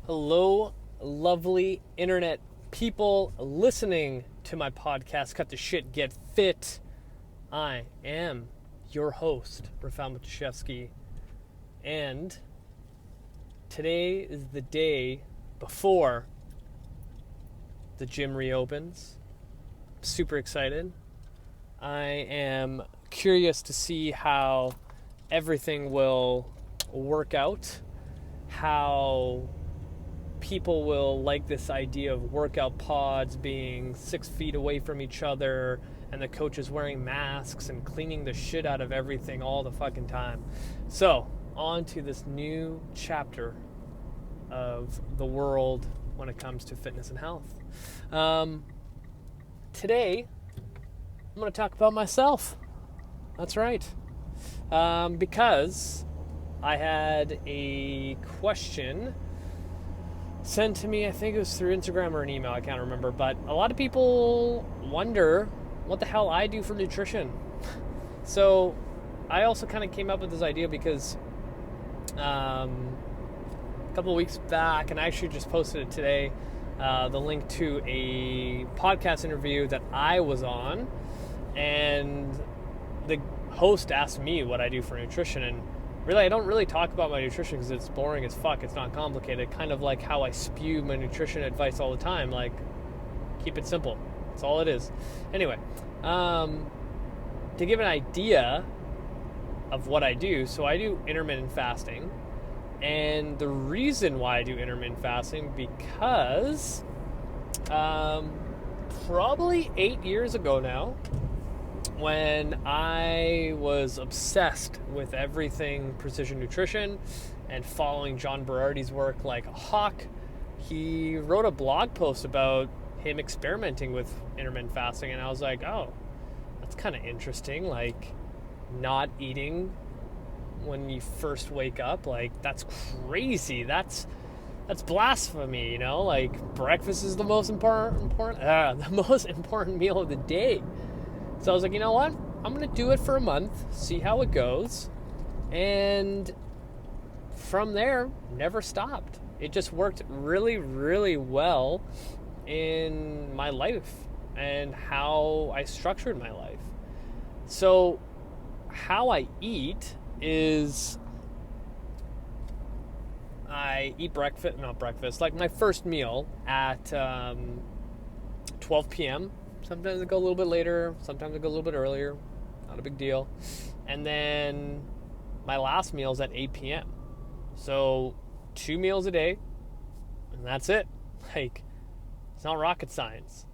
Hello, lovely internet people listening to my podcast, Cut the Shit, Get Fit. I am your host, Rafal Matuszewski, and today is the day before the gym reopens. I'm super excited. I am curious to see how everything will work out, how people will like this idea of workout pods being 6 feet away from each other and the coaches wearing masks and cleaning the shit out of everything all the fucking time. So, on to this new chapter of the world when it comes to fitness and health. Today, I'm going to talk about myself. That's right. Because I had a question sent to me, I think it was through Instagram or an email, I can't remember, but a lot of people wonder what the hell I do for nutrition. So I also kind of came up with this idea because a couple of weeks back, and I actually just posted it today, the link to a podcast interview that I was on, and the host asked me what I do for nutrition, and really, I don't really talk about my nutrition because it's boring as fuck. It's not complicated. Kind of like how I spew my nutrition advice all the time. Like, keep it simple. That's all it is. Anyway, to give an idea of what I do, so I do intermittent fasting. And the reason why I do intermittent fasting, because probably 8 years ago now, when I was obsessed with everything precision nutrition and following John Berardi's work like a hawk, he wrote a blog post about him experimenting with intermittent fasting, and I was like, oh, that's kind of interesting, like not eating when you first wake up, like that's crazy, that's blasphemy, you know, like breakfast is the most important meal of the day. So I was like, you know what? I'm going to do it for a month, see how it goes. And from there, never stopped. It just worked really, really well in my life and how I structured my life. So how I eat is I eat like my first meal at 12 p.m., Sometimes I go a little bit later, sometimes I go a little bit earlier, not a big deal. And then my last meal is at 8 p.m. So 2 meals a day, and that's it. Like, it's not rocket science.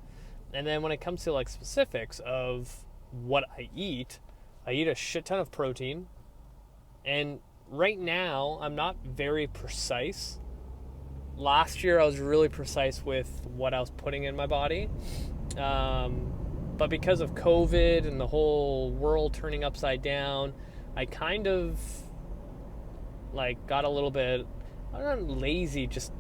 And then when it comes to like specifics of what I eat a shit ton of protein. And right now, I'm not very precise. Last year, I was really precise with what I was putting in my body. But because of COVID and the whole world turning upside down, I kind of like got a little bit, not lazy, just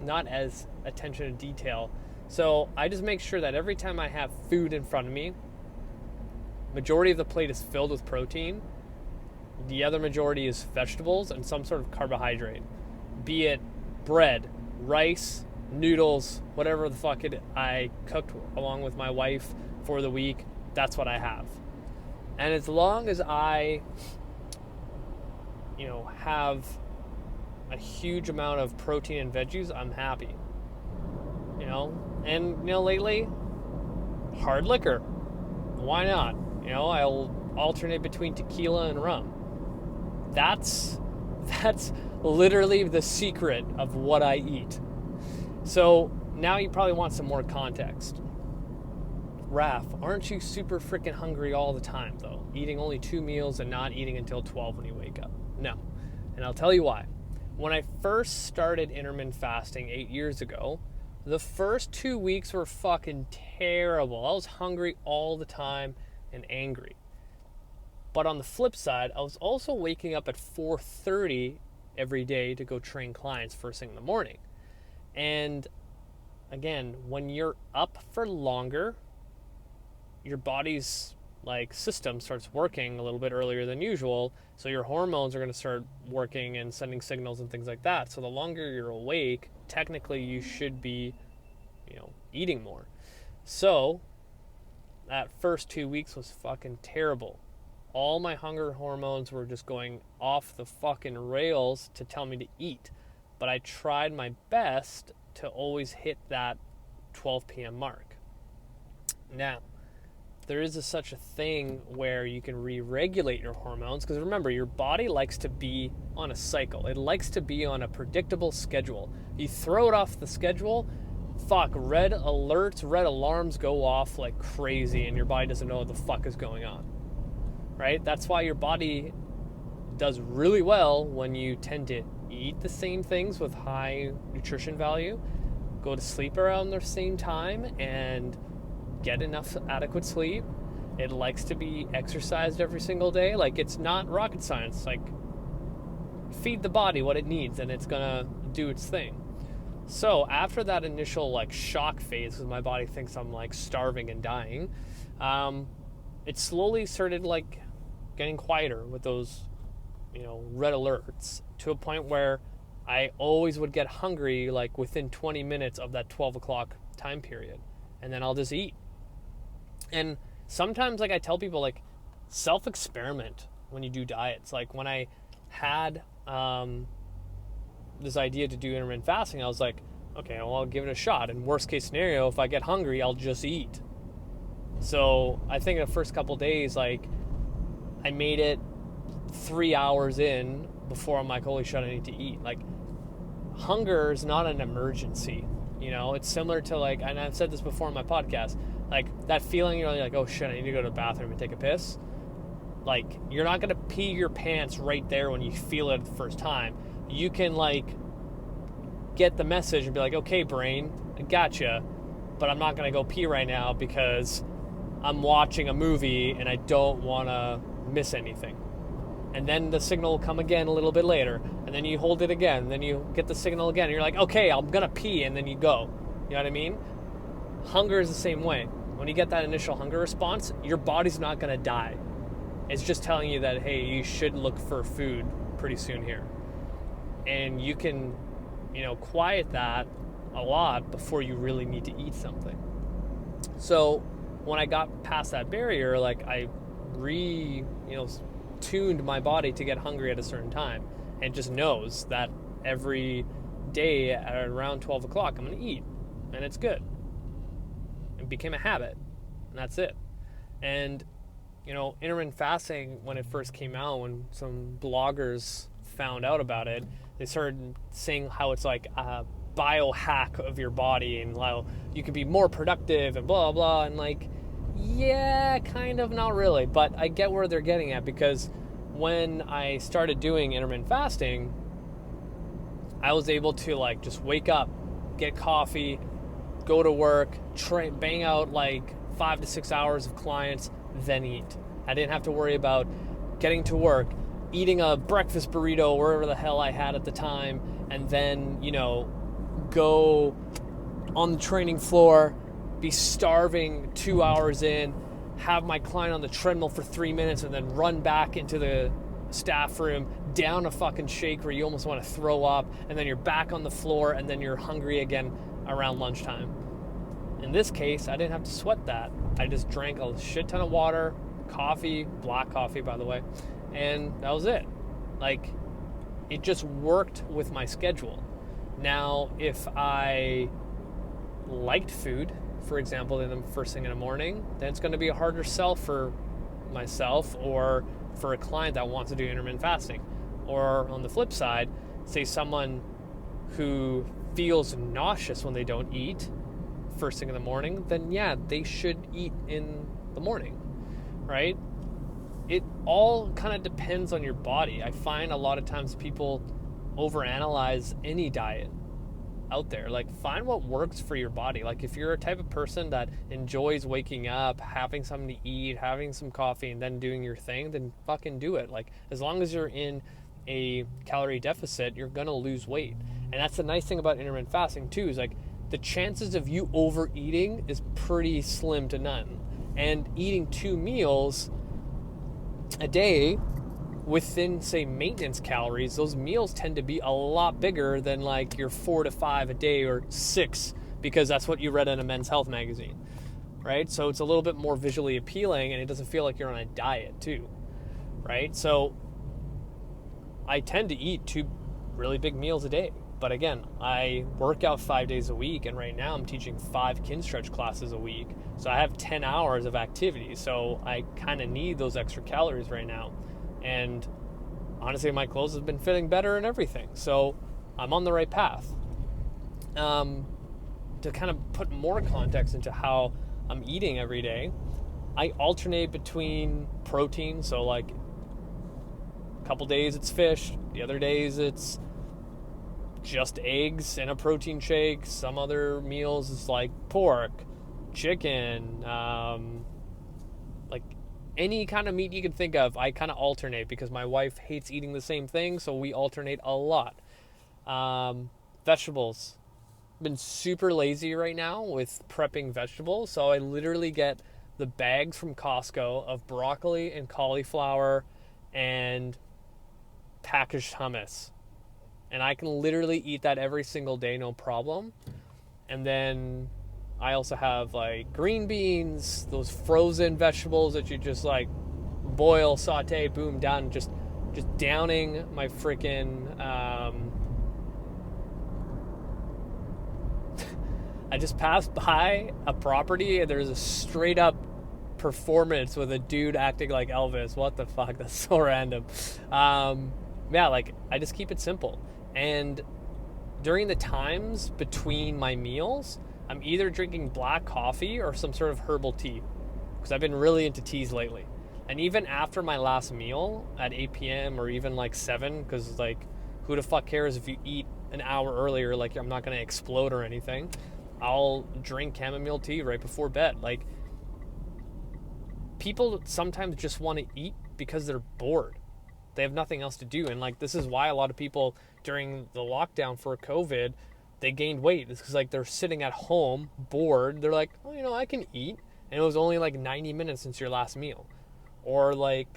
not as attention to detail. So I just make sure that every time I have food in front of me, majority of the plate is filled with protein. The other majority is vegetables and some sort of carbohydrate, be it bread, rice, noodles, whatever the fuck I cooked along with my wife for the week, that's what I have. And as long as I, have a huge amount of protein and veggies, I'm happy. And lately, hard liquor. Why not? I'll alternate between tequila and rum. That's literally the secret of what I eat. So now you probably want some more context. Raph, aren't you super freaking hungry all the time though? Eating only 2 meals and not eating until 12 when you wake up. No. And I'll tell you why. When I first started intermittent fasting 8 years ago, the first 2 weeks were fucking terrible. I was hungry all the time and angry. But on the flip side, I was also waking up at 4:30 every day to go train clients first thing in the morning. And again, when you're up for longer, your body's like system starts working a little bit earlier than usual, so your hormones are going to start working and sending signals and things like that. So the longer you're awake, technically you should be, eating more. So that first 2 weeks was fucking terrible. All my hunger hormones were just going off the fucking rails to tell me to eat. But I tried my best to always hit that 12 p.m. mark. Now, there is such a thing where you can re-regulate your hormones, because remember, your body likes to be on a cycle. It likes to be on a predictable schedule. You throw it off the schedule, red alerts, red alarms go off like crazy, and your body doesn't know what the fuck is going on, right? That's why your body does really well when you tend to eat the same things with high nutrition value, go to sleep around the same time, and get enough adequate sleep. It likes to be exercised every single day. Like, it's not rocket science. Like, feed the body what it needs and it's gonna do its thing. So after that initial shock phase, because my body thinks I'm starving and dying, it slowly started getting quieter with those red alerts, to a point where I always would get hungry within 20 minutes of that 12 o'clock time period, and then I'll just eat. And sometimes I tell people self-experiment when you do diets. When I had this idea to do intermittent fasting, I was like, okay, well, I'll give it a shot. And worst case scenario, if I get hungry, I'll just eat. So I think the first couple days, I made it 3 hours in before I'm like, holy shit, I need to eat. Hunger is not an emergency. It's similar to and I've said this before on my podcast, that feeling you're like, oh shit, I need to go to the bathroom and take a piss. You're not gonna pee your pants right there when you feel it the first time. You can get the message and be like, okay, brain, I gotcha, but I'm not gonna go pee right now because I'm watching a movie and I don't want to miss anything. And then the signal will come again a little bit later, and then you hold it again, and then you get the signal again, and you're like, okay, I'm gonna pee, and then you go. You know what I mean? Hunger is the same way. When you get that initial hunger response, your body's not gonna die. It's just telling you that, hey, you should look for food pretty soon here. And you can, quiet that a lot before you really need to eat something. So when I got past that barrier, I tuned my body to get hungry at a certain time, and just knows that every day at around 12 o'clock I'm going to eat, and it's good. It became a habit, and that's it. And intermittent fasting, when it first came out, when some bloggers found out about it, they started saying how it's a biohack of your body, and how you can be more productive and blah blah, and yeah, kind of, not really, but I get where they're getting at, because when I started doing intermittent fasting, I was able to just wake up, get coffee, go to work, bang out 5 to 6 hours of clients, then eat. I didn't have to worry about getting to work, eating a breakfast burrito, wherever the hell I had at the time, and then, go on the training floor, be starving 2 hours in, have my client on the treadmill for 3 minutes, and then run back into the staff room, down a fucking shake where you almost want to throw up, and then you're back on the floor, and then you're hungry again around lunchtime. In this case, I didn't have to sweat that. I just drank a shit ton of water, coffee, black coffee, by the way, and that was it. It just worked with my schedule. Now, if I liked food, for example, in the first thing in the morning, then it's going to be a harder sell for myself or for a client that wants to do intermittent fasting. Or on the flip side, say someone who feels nauseous when they don't eat first thing in the morning, then yeah, they should eat in the morning, right? It all kind of depends on your body. I find a lot of times people overanalyze any diet out there. Find what works for your body. If you're a type of person that enjoys waking up, having something to eat, having some coffee, and then doing your thing, then fucking do it. As long as you're in a calorie deficit, you're gonna lose weight. And that's the nice thing about intermittent fasting too, is the chances of you overeating is pretty slim to none. And eating 2 meals a day within, say, maintenance calories, those meals tend to be a lot bigger than like your 4 to 5 a day or 6, because that's what you read in a Men's Health magazine, right? So it's a little bit more visually appealing, and it doesn't feel like you're on a diet too, right? So I tend to eat 2 really big meals a day. But again, I work out 5 days a week, and right now I'm teaching 5 Kinstretch classes a week. So I have 10 hours of activity. So I kind of need those extra calories right now. And honestly, my clothes have been fitting better and everything. So I'm on the right path. To kind of put more context into how I'm eating every day, I alternate between protein. So like a couple days it's fish, the other days it's just eggs and a protein shake. Some other meals is like pork, chicken, like any kind of meat you can think of. I kind of alternate because my wife hates eating the same thing, so we alternate a lot. Vegetables. Been super lazy right now with prepping vegetables, so I literally get the bags from Costco of broccoli and cauliflower and packaged hummus. And I can literally eat that every single day, no problem. And then I also have like green beans, those frozen vegetables that you just like boil, saute, boom, done. Just downing my freaking. I just passed by a property and there's a straight up performance with a dude acting like Elvis. What the fuck? That's so random. Yeah, like I just keep it simple. And during the times between my meals, I'm either drinking black coffee or some sort of herbal tea, because I've been really into teas lately. And even after my last meal at 8 p.m. or even like 7, because like who the fuck cares if you eat an hour earlier, like I'm not going to explode or anything, I'll drink chamomile tea right before bed. Like people sometimes just want to eat because they're bored. They have nothing else to do. And like this is why a lot of people during the lockdown for COVID, they gained weight. It's because like they're sitting at home bored. They're like, oh, you know, I can eat. And it was only like 90 minutes since your last meal. Or like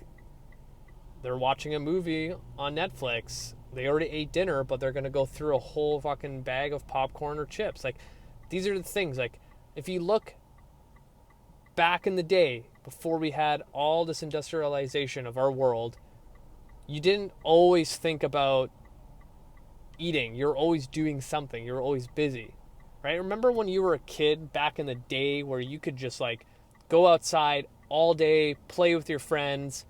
they're watching a movie on Netflix. They already ate dinner, but they're going to go through a whole fucking bag of popcorn or chips. Like these are the things. Like if you look back in the day before we had all this industrialization of our world, you didn't always think about eating. You're always doing something. You're always busy, right? Remember when you were a kid back in the day where you could just like go outside all day, play with your friends,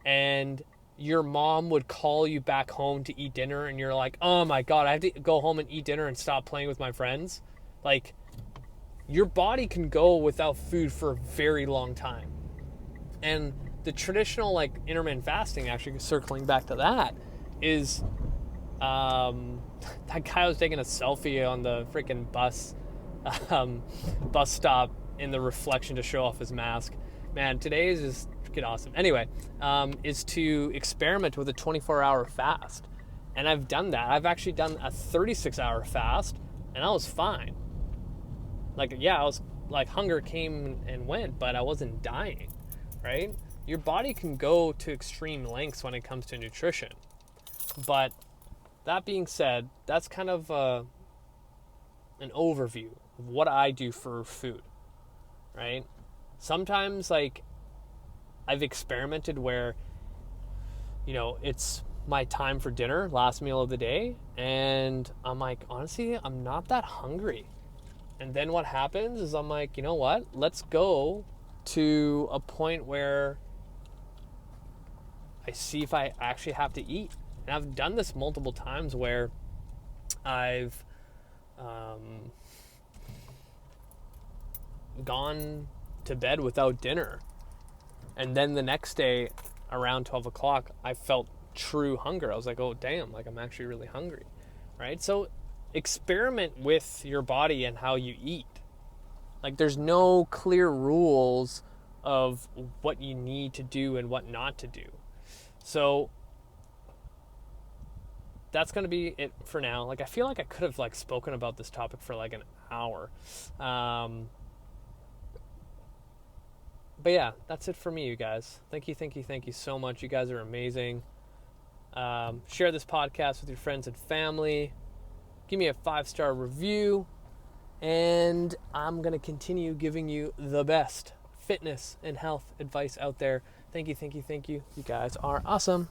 and your mom would call you back home to eat dinner, and you're like, oh my God, I have to go home and eat dinner and stop playing with my friends. Like, your body can go without food for a very long time. And the traditional like intermittent fasting, actually circling back to that, is that guy was taking a selfie on the freaking bus stop in the reflection to show off his mask. Man, today is just freaking awesome. Anyway, is to experiment with a 24-hour fast. And I've done that. I've actually done a 36-hour fast, and I was fine. Like, yeah, I was like, hunger came and went, but I wasn't dying, right? Your body can go to extreme lengths when it comes to nutrition. But that being said, that's kind of an overview of what I do for food, right? Sometimes, like, I've experimented where, you know, it's my time for dinner, last meal of the day, and I'm like, honestly, I'm not that hungry. And then what happens is I'm like, you know what? Let's go to a point where I see if I actually have to eat. And I've done this multiple times where I've gone to bed without dinner. And then the next day around 12 o'clock, I felt true hunger. I was like, oh, damn, like I'm actually really hungry, right? So experiment with your body and how you eat. Like there's no clear rules of what you need to do and what not to do. So that's going to be it for now. Like I feel like I could have like spoken about this topic for like an hour. But yeah, that's it for me, you guys. Thank you so much. You guys are amazing. Share this podcast with your friends and family. Give me a 5-star review. And I'm going to continue giving you the best fitness and health advice out there. Thank you. You guys are awesome.